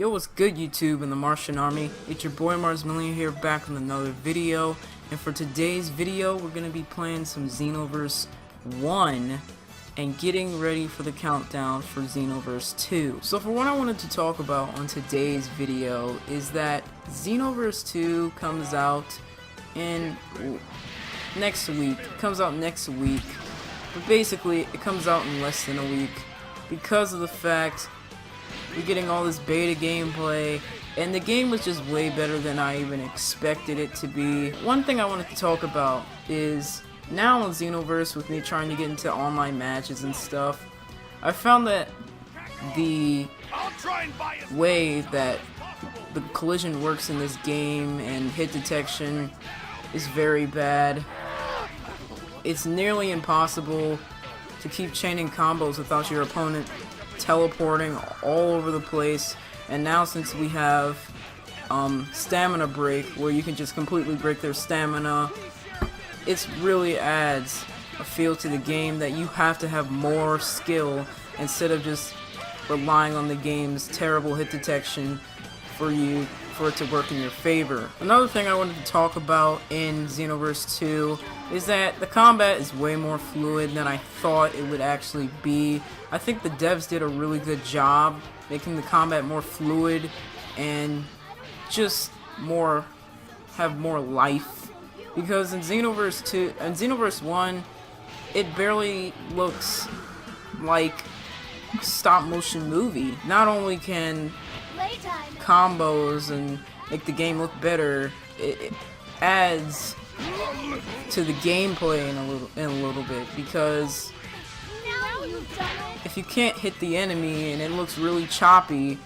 Yo, what's good YouTube and the Martian Army? It's your boy Mars Million here, back with another video. And for today's video, we're going to be playing some Xenoverse 1 and getting ready for the countdown for Xenoverse 2. So for what I wanted to talk about on today's video is that Xenoverse 2 comes out in next week. It comes out next week. But basically, it comes out in less than a week because of the fact we're getting all this beta gameplay, and the game was just way better than I even expected it to be. One thing I wanted to talk about is now on Xenoverse, with me trying to get into online matches and stuff, I found that the way that the collision works in this game and hit detection is very bad. It's nearly impossible to keep chaining combos without your opponent teleporting all over the place. And now since we have stamina break, where you can just completely break their stamina, it really adds a feel to the game that you have to have more skill instead of just relying on the game's terrible hit detection for it to work in your favor. Another thing I wanted to talk about in Xenoverse 2 is that the combat is way more fluid than I thought it would actually be. I think the devs did a really good job making the combat more fluid and just have more life. Because in Xenoverse 2 and Xenoverse 1, it barely looks like a stop motion movie. Not only can combos and make the game look better, it adds to the gameplay in a little bit, because if you can't hit the enemy and it looks really choppy,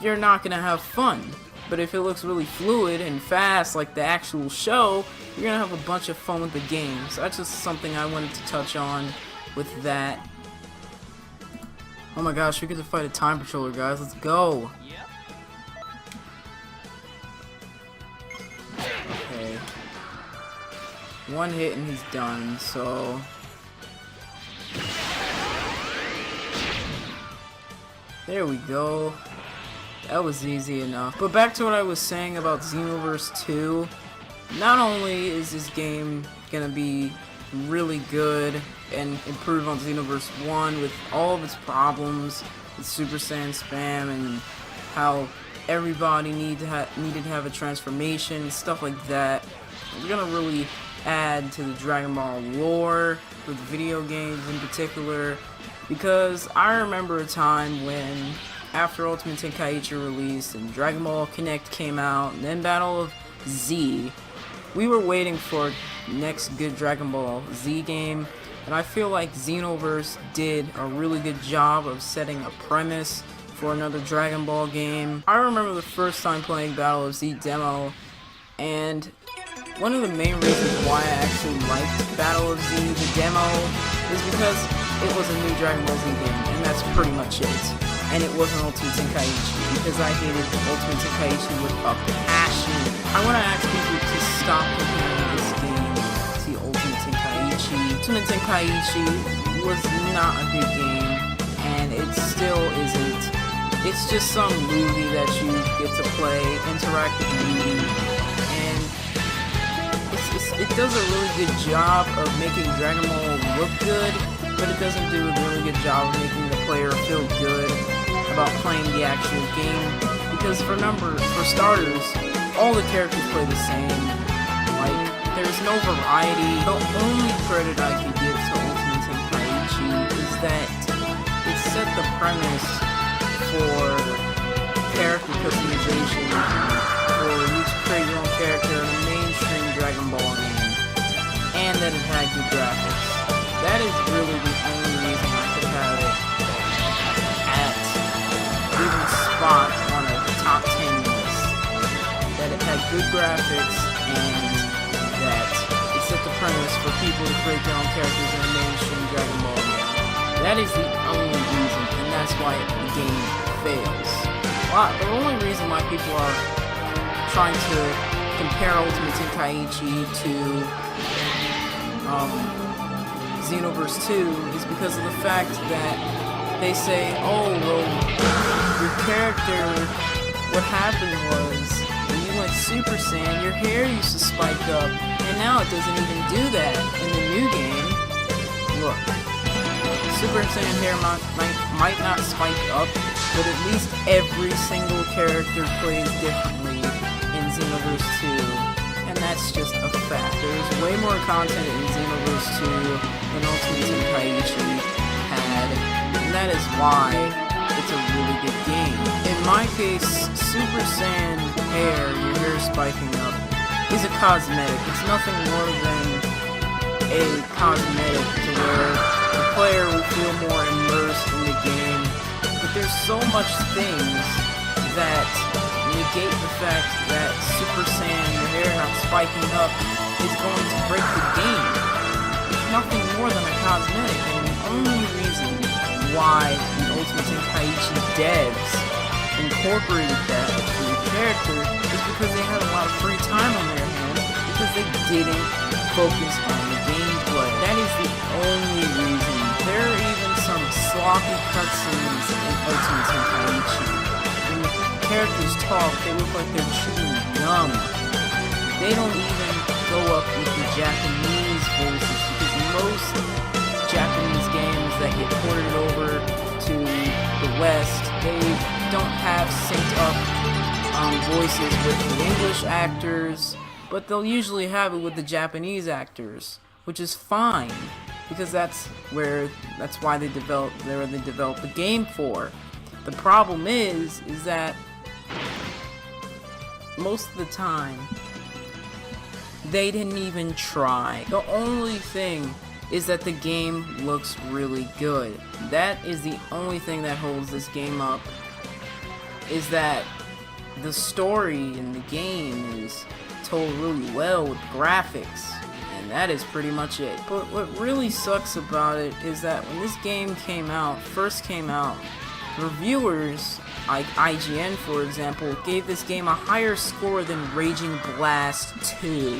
you're not gonna have fun. But if it looks really fluid and fast like the actual show, you're gonna have a bunch of fun with the game. So that's just something I wanted to touch on with that. Oh my gosh, we get to fight a time patroller, guys. Let's go. Okay. One hit and he's done, so there we go. That was easy enough. But back to what I was saying about Xenoverse 2. Not only is this game gonna be really good and improve on Xenoverse 1 with all of its problems with Super Saiyan spam and how everybody needed to have a transformation and stuff like that. We're gonna really add to the Dragon Ball lore with video games in particular, because I remember a time when after Ultimate Tenkaichi released and Dragon Ball Connect came out and then Battle of Z, we were waiting for next good Dragon Ball Z game, and I feel like Xenoverse did a really good job of setting a premise for another Dragon Ball game. I remember the first time playing Battle of Z demo, and one of the main reasons why I actually liked Battle of Z, the demo, is because it was a new Dragon Ball Z game, and that's pretty much it. And it wasn't Ultimate Tenkaichi, because I hated Ultimate Tenkaichi with a passion. I want to ask people to stop comparing this game to Ultimate Tenkaichi. Ultimate Tenkaichi was not a good game, and it still isn't. It's just some movie that you get to play, interactive movie, and it does a really good job of making Dragon Ball look good, but it doesn't do a really good job of making the player feel good about playing the actual game, because for starters, all the characters play the same. Like, there's no variety. The only credit I can give to Ultimate Tenkaichi is that it set the premise for character customization, for you to create your own character in a mainstream Dragon Ball game, and that it had good graphics. That is really the only reason I could have it at even spot on a top 10 list. That it had good graphics and that it set the premise for people to create their own characters in a mainstream Dragon Ball game. That is the only reason, and that's why the game fails. The only reason why people are trying to compare Ultimate Tenkaichi to Xenoverse 2 is because of the fact that they say, oh, well, your character, what happened was, when you went Super Saiyan, your hair used to spike up, and now it doesn't even do that in the new game. Look, Super Saiyan hair might not spike up, but at least every single character plays differently in Xenoverse 2, and that's just a fact. There's way more content in Xenoverse 2 than Ultimate Tenkaichi had, and that is why it's a really good game. In my case, Super Saiyan hair, your hair spiking up, is a cosmetic. It's nothing more than a cosmetic to where the player will feel more immersed in the game. But there's so much things that negate the fact that Super Saiyan, your hair not spiking up, is going to break the game. It's nothing more than a cosmetic, and the only reason why the Ultimate Tenkaichi devs incorporated that for the character is because they had a lot of free time on their hands, because they didn't focus on the gameplay. That is the only reason. There are even some sloppy cutscenes in Ultimate Tenkaichi. When the characters talk, they look like they're chewing gum. They don't even go up with the Japanese voices, because most Japanese games that get ported over to the West, they don't have synced up voices with the English actors, but they'll usually have it with the Japanese actors, which is fine, because that's why they develop the game for. The problem is that most of the time they didn't even try. The only thing is that the game looks really good. That is the only thing that holds this game up, is that the story in the game is told really well with graphics, and that is pretty much it. But what really sucks about it is that when this game first came out, reviewers like IGN, for example, gave this game a higher score than Raging Blast 2.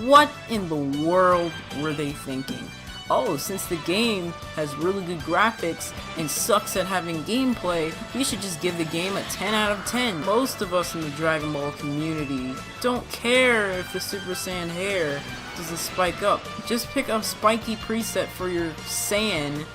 What in the world were they thinking? Oh, since the game has really good graphics and sucks at having gameplay, we should just give the game a 10 out of 10. Most of us in the Dragon Ball community don't care if the Super Saiyan hair doesn't spike up. Just pick a spiky preset for your Saiyan,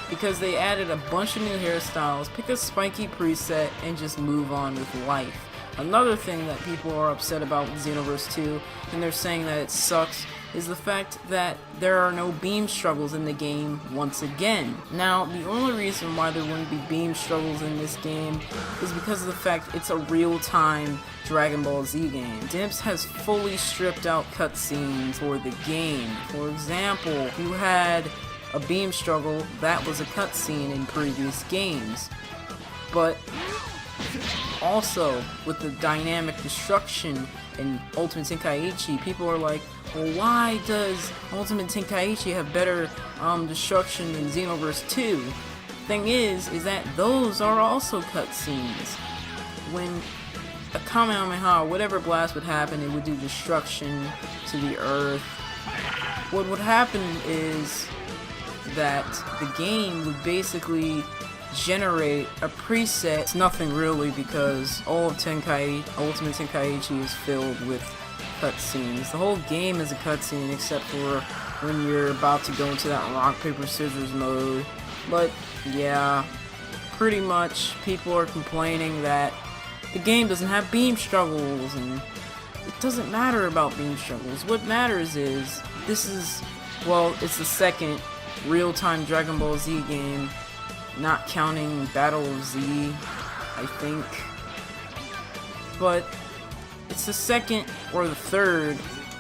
because they added a bunch of new hairstyles. Pick a spiky preset and just move on with life. Another thing that people are upset about with Xenoverse 2, and they're saying that it sucks, is the fact that there are no beam struggles in the game once again. Now, the only reason why there wouldn't be beam struggles in this game is because of the fact it's a real-time Dragon Ball Z game. Dimps has fully stripped out cutscenes for the game. For example, if you had a beam struggle, that was a cutscene in previous games. But also, with the dynamic destruction in Ultimate Tenkaichi, people are like, well, why does Ultimate Tenkaichi have better destruction than Xenoverse 2? Thing is that those are also cutscenes. When a Kamehameha, whatever blast would happen, it would do destruction to the earth. What would happen is that the game would basically generate a preset. It's nothing really, because all of Ultimate Tenkaichi is filled with cutscenes. The whole game is a cutscene except for when you're about to go into that rock, paper, scissors mode. But yeah, pretty much people are complaining that the game doesn't have beam struggles, and it doesn't matter about beam struggles. What matters is it's the second real-time Dragon Ball Z game, not counting Battle of Z, I think. But it's the second or the third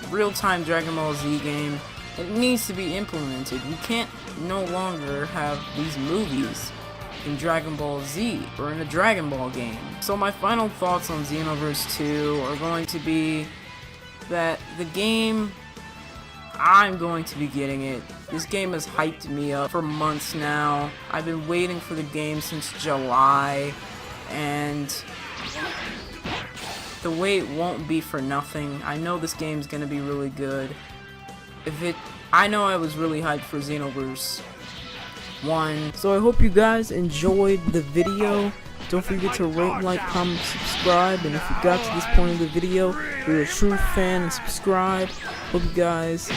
real-time Dragon Ball Z game. It needs to be implemented. We can't no longer have these movies in Dragon Ball Z or in a Dragon Ball game. So my final thoughts on Xenoverse 2 are going to be that the game, I'm going to be getting it. This game has hyped me up for months now. I've been waiting for the game since July, and the wait won't be for nothing. I know this game's gonna be really good. I know I was really hyped for Xenoverse 1. So I hope you guys enjoyed the video. Don't forget to rate, like, comment, subscribe, and if you got to this point of the video, you're a true fan and subscribe. Hope you guys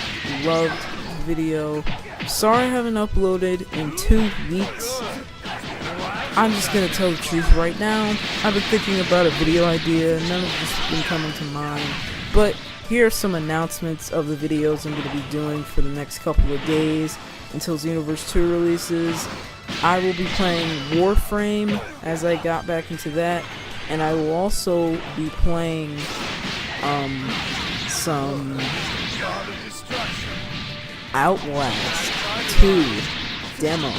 loved the video. Sorry I haven't uploaded in 2 weeks. I'm just gonna tell the truth right now. I've been thinking about a video idea, none of this been coming to mind. But here are some announcements of the videos I'm gonna be doing for the next couple of days until Xenoverse 2 releases. I will be playing Warframe as I got back into that, and I will also be playing some Outlast 2 demo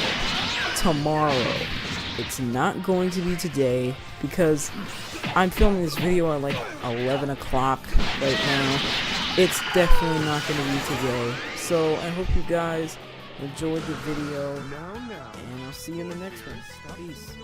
tomorrow. It's not going to be today because I'm filming this video at like 11 o'clock right now. It's definitely not going to be today. So I hope you guys enjoyed the video, and I'll see you in the next one. Peace.